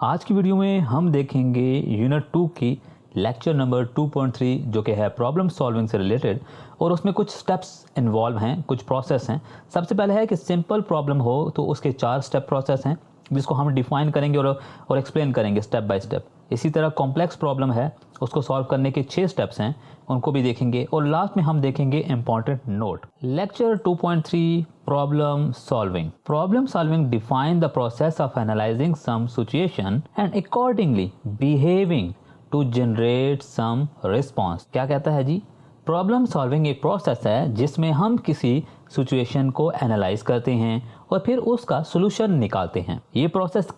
आज की वीडियो में हम देखेंगे यूनिट 2 की लेक्चर नंबर 2.3 जो कि है प्रॉब्लम सॉल्विंग से रिलेटेड, और उसमें कुछ स्टेप्स इन्वॉल्व हैं, कुछ प्रोसेस हैं। सबसे पहले है कि सिंपल प्रॉब्लम हो तो उसके 4 स्टेप प्रोसेस हैं जिसको हम डिफाइन करेंगे और एक्सप्लेन करेंगे स्टेप बाय स्टेप। इसी तरह कॉम्प्लेक्स प्रॉब्लम है, उसको सॉल्व करने के 6 स्टेप्स हैं, उनको भी देखेंगे। और लास्ट में हम देखेंगे important note. Lecture 2.3 problem solving. Problem solving define the process of analyzing some situation and accordingly behaving to generate some response. क्या कहता है जी? प्रॉब्लम सॉल्विंग एक प्रोसेस है जिसमें हम किसी सिचुएशन को एनालाइज करते हैं और फिर उसका सोल्यूशन निकालते हैं। ये प्रोसेस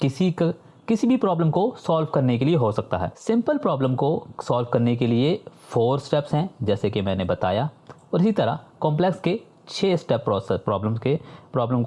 किसी भी प्रॉब्लम को सॉल्व करने के लिए हो सकता है। सिंपल प्रॉब्लम को सॉल्व करने के लिए 4 स्टेप्स हैं जैसे कि मैंने बताया, और इसी तरह कॉम्प्लेक्स के 6 स्टेप प्रोसेस कॉम्प्लेक्स प्रॉब्लम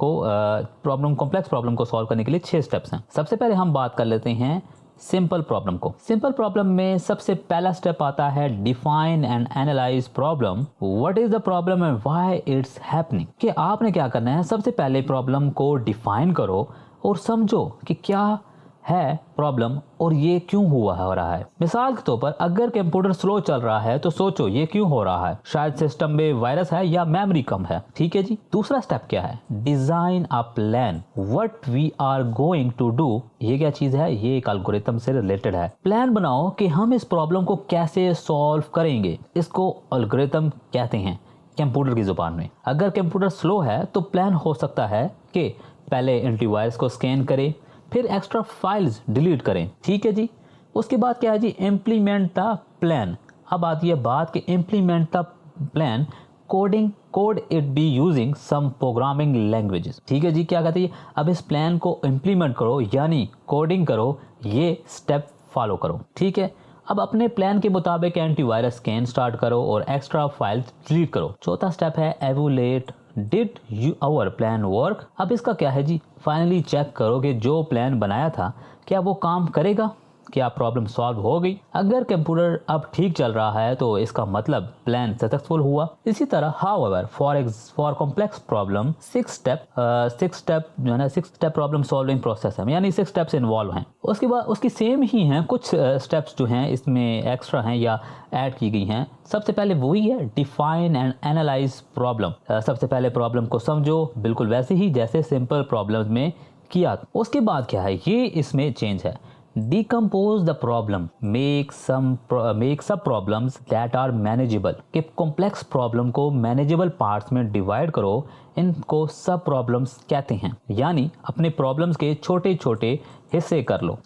को सॉल्व करने के लिए 6 स्टेप्स हैं। सबसे पहले हम बात कर लेते हैं सिंपल प्रॉब्लम को। सिंपल प्रॉब्लम में सबसे पहला स्टेप आता है define and analyse problem. What is the problem and why it's happening. कि आपने क्या करना है, सबसे पहले प्रॉब्लम को डिफाइन करो और समझो कि क्या है प्रॉब्लम और ये क्यों हो रहा है। मिसाल के तौर पर अगर कंप्यूटर स्लो चल रहा है तो सोचो ये क्यों हो रहा है। शायद सिस्टम में वायरस है या मेमोरी कम है। ठीक है जी। दूसरा स्टेप क्या है? Design a plan. What we are going to do. ये क्या चीज है? ये एक एल्गोरिथम से रिलेटेड है। प्लान बनाओ कि हम इस प्रॉब्लम को कैसे सॉल्व करेंगे। इसको एल्गोरिथम कहते हैं कंप्यूटर की जुबान में। अगर कंप्यूटर स्लो है तो प्लान हो सकता है कि पहले एंटीवायरस को स्कैन करे, फिर एक्स्ट्रा फाइल्स डिलीट करें। ठीक है जी। उसके बाद क्या है जी? Implement the plan. अब आती है बात कि implement the plan code it be using some programming languages. ठीक है जी। क्या कहते हैं? अब इस प्लान को इम्प्लीमेंट करो यानी कोडिंग करो, ये स्टेप फॉलो करो। ठीक है। अब अपने प्लान के मुताबिक एंटीवायरस स्कैन स्टार्ट करो और एक्स्ट्रा फाइल्स डिलीट करो। चौथा स्टेप है evaluate. Did our plan work. अब इसका क्या है जी? फाइनली चेक करो कि जो प्लान बनाया था क्या वो काम करेगा, क्या प्रॉब्लम सॉल्व हो गई। अगर कंप्यूटर अब ठीक चल रहा है तो इसका मतलब प्लान सक्सेसफुल हुआ। इसी तरह however for complex problem 6 step problem solving process है, यानी 6 स्टेप्स इन्वॉल्व हैं। उसके बाद उसकी सेम ही हैं, कुछ स्टेप्स जो हैं इसमें एक्स्ट्रा हैं या ऐड की गई हैं। सबसे पहले वही है डिफाइन एंड एनालाइज प्रॉब्लम। सबसे पहले प्रॉब्लम को समझो, बिल्कुल वैसे ही जैसे सिंपल प्रॉब्लम में किया। उसके बाद क्या है, ये इसमें चेंज है। डिकम्पोज द प्रॉब्लम, मेक सब प्रॉब्लम्स दैट आर मैनेजेबल। कि कॉम्प्लेक्स प्रॉब्लम को मैनेजेबल पार्ट्स में डिवाइड करो, इनको सब प्रॉब्लम्स कहते हैं। यानी अपने प्रॉब्लम्स के छोटे छोटे हिस्से कर लो।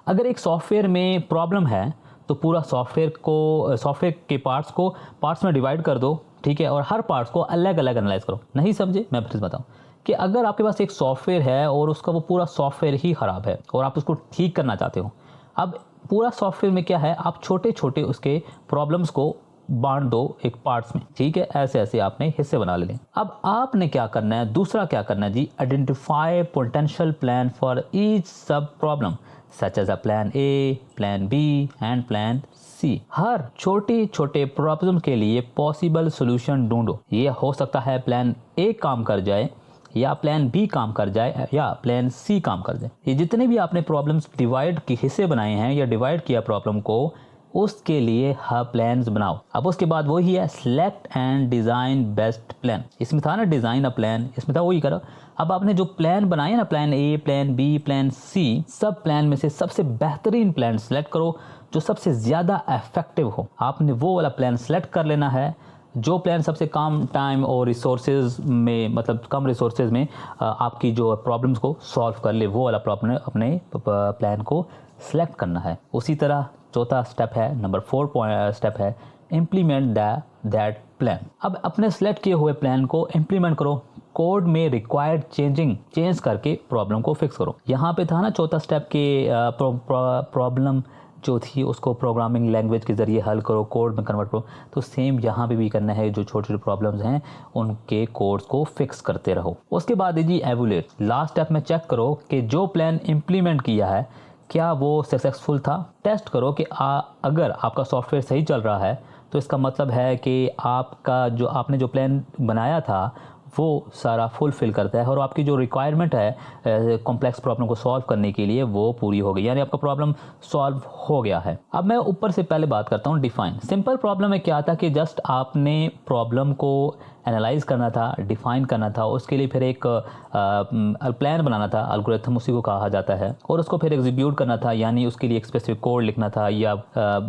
अगर एक सॉफ्टवेयर में प्रॉब्लम है तो पूरा सॉफ्टवेयर के पार्ट्स में डिवाइड कर दो। ठीक है। और हर पार्ट्स को अलग अलग एनालाइज करो। नहीं समझे? मैं फिर बताऊँ कि अगर आपके पास एक सॉफ्टवेयर है और उसका वो पूरा सॉफ्टवेयर ही ख़राब है और आप उसको ठीक करना चाहते हो, अब पूरा सॉफ्टवेयर में क्या है, आप छोटे छोटे उसके प्रॉब्लम्स को बांट दो एक पार्ट्स में। ठीक है। ऐसे ऐसे आपने हिस्से बना लें। अब आपने क्या करना है, दूसरा क्या करना है जी? Identify potential plan for each sub problem such as a plan A, plan B and plan C. हर छोटे छोटे प्रॉब्लम के लिए पॉसिबल सोल्यूशन ढूंढो। ये हो सकता है प्लान ए काम कर जाए या प्लान बी काम कर जाए या प्लान सी काम कर जाए। ये जितने भी आपने प्रॉब्लम्स डिवाइड के हिस्से बनाए हैं या डिवाइड किया प्रॉब्लम को, उसके लिए प्लान्स बनाओ। अब उसके बाद वही है select and design best plan. इसमें था ना डिजाइन अ प्लान, इसमें था वही करो। अब आपने जो प्लान बनाए ना, plan A, plan B, plan C, सब प्लान में से सबसे बेहतरीन प्लान सेलेक्ट करो जो सबसे ज्यादा इफेक्टिव हो। आपने वो वाला प्लान सेलेक्ट कर लेना है जो प्लान सबसे कम टाइम और रिसोर्सेज में, मतलब कम रिसोर्सेज में आपकी जो प्रॉब्लम्स को सॉल्व कर ले, वो वाला प्रॉब्लम अपने प्लान को सिलेक्ट करना है। उसी तरह चौथा स्टेप है, नंबर 4 स्टेप है इम्प्लीमेंट दैट प्लान। अब अपने सिलेक्ट किए हुए प्लान को इम्प्लीमेंट करो। कोड में रिक्वायर्ड चेंज करके प्रॉब्लम को फिक्स करो। यहाँ पे था ना चौथा स्टेप के प्रॉब्लम जो थी उसको प्रोग्रामिंग लैंग्वेज के ज़रिए हल करो, कोड में कन्वर्ट करो। तो सेम यहाँ पे भी करना है। जो छोटे छोटे प्रॉब्लम्स हैं उनके कोड्स को फिक्स करते रहो। उसके बाद जी एवुलेट। लास्ट स्टेप में चेक करो कि जो प्लान इम्प्लीमेंट किया है क्या वो सक्सेसफुल था। टेस्ट करो कि अगर आपका सॉफ्टवेयर सही चल रहा है तो इसका मतलब है कि आपने जो प्लान बनाया था वो सारा फुलफिल करता है और आपकी जो रिक्वायरमेंट है कॉम्प्लेक्स प्रॉब्लम को सॉल्व करने के लिए वो पूरी हो गई, यानी आपका प्रॉब्लम सॉल्व हो गया है। अब मैं ऊपर से पहले बात करता हूँ डिफाइन। सिंपल प्रॉब्लम में क्या था कि जस्ट आपने प्रॉब्लम को एनालाइज करना था, डिफाइन करना था, उसके लिए फिर एक प्लान बनाना था, एल्गोरिथम उसी को कहा जाता है, और उसको फिर एग्जीक्यूट करना था, यानी उसके लिए एक स्पेसिफिक कोड लिखना था या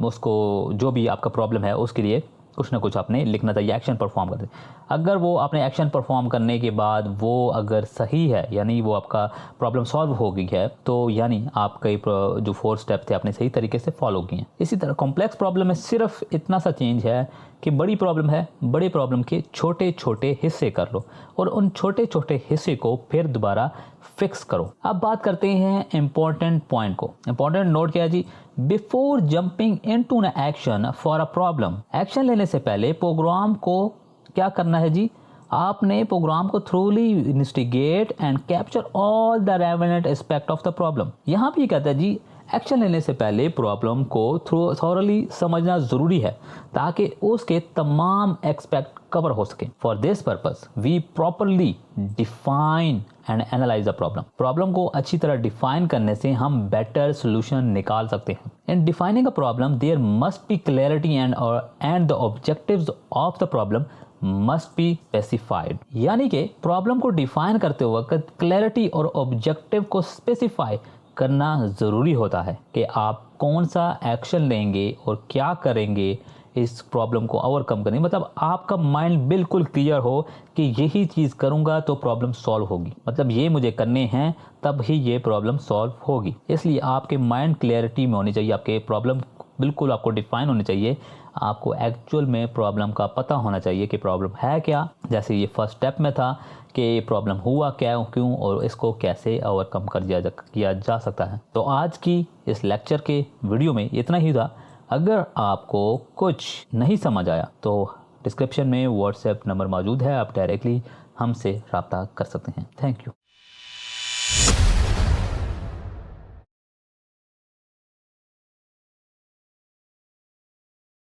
उसको जो भी आपका प्रॉब्लम है उसके लिए कुछ ना कुछ आपने लिखना था या एक्शन परफॉर्म करते। अगर वो आपने एक्शन परफॉर्म करने के बाद वो अगर सही है, यानी वो आपका प्रॉब्लम सॉल्व हो गई है, तो यानी आपके जो 4 स्टेप थे आपने सही तरीके से फॉलो किए हैं। इसी तरह कॉम्प्लेक्स प्रॉब्लम में सिर्फ इतना सा चेंज है कि बड़ी प्रॉब्लम है, बड़े प्रॉब्लम के छोटे छोटे हिस्से कर लो और उन छोटे छोटे हिस्से को फिर दोबारा फिक्स करो। अब बात करते हैं इंपॉर्टेंट पॉइंट को। इंपॉर्टेंट नोट क्या है जी? Before jumping into an action for a problem, action लेने से पहले प्रोग्राम को क्या करना है जी? आपने प्रोग्राम को थ्रूली investigate and capture all the relevant aspect of the problem. यहाँ पे कहता है जी एक्शन लेने से पहले प्रॉब्लम को थॉरली समझना जरूरी है ताकि उसके तमाम एस्पेक्ट कवर हो सके। For this purpose we properly define and analyze the problem. Problem को अच्छी तरह डिफाइन करने से हम बेटर सोल्यूशन निकाल सकते हैं। In defining a problem there must be clarity and the objectives of the problem must be specified, यानी कि प्रॉब्लम को डिफाइन करते वक्त क्लैरिटी और ऑब्जेक्टिव को स्पेसिफाई करना ज़रूरी होता है कि आप कौन सा एक्शन लेंगे और क्या करेंगे इस प्रॉब्लम को ओवरकम करने। मतलब आपका माइंड बिल्कुल क्लियर हो कि यही चीज़ करूँगा तो प्रॉब्लम सॉल्व होगी, मतलब ये मुझे करने हैं तब ही ये प्रॉब्लम सॉल्व होगी। इसलिए आपके माइंड क्लियरिटी में होनी चाहिए, आपके प्रॉब्लम बिल्कुल आपको डिफाइन होनी चाहिए, आपको एक्चुअल में प्रॉब्लम का पता होना चाहिए कि प्रॉब्लम है क्या। जैसे ये फर्स्ट स्टेप में था कि प्रॉब्लम हुआ क्या, क्यों और इसको कैसे ओवरकम किया जा सकता है। तो आज की इस लेक्चर के वीडियो में इतना ही था। अगर आपको कुछ नहीं समझ आया तो डिस्क्रिप्शन में व्हाट्सएप नंबर मौजूद है, आप डायरेक्टली हमसे रब्ता कर सकते हैं। Thank you.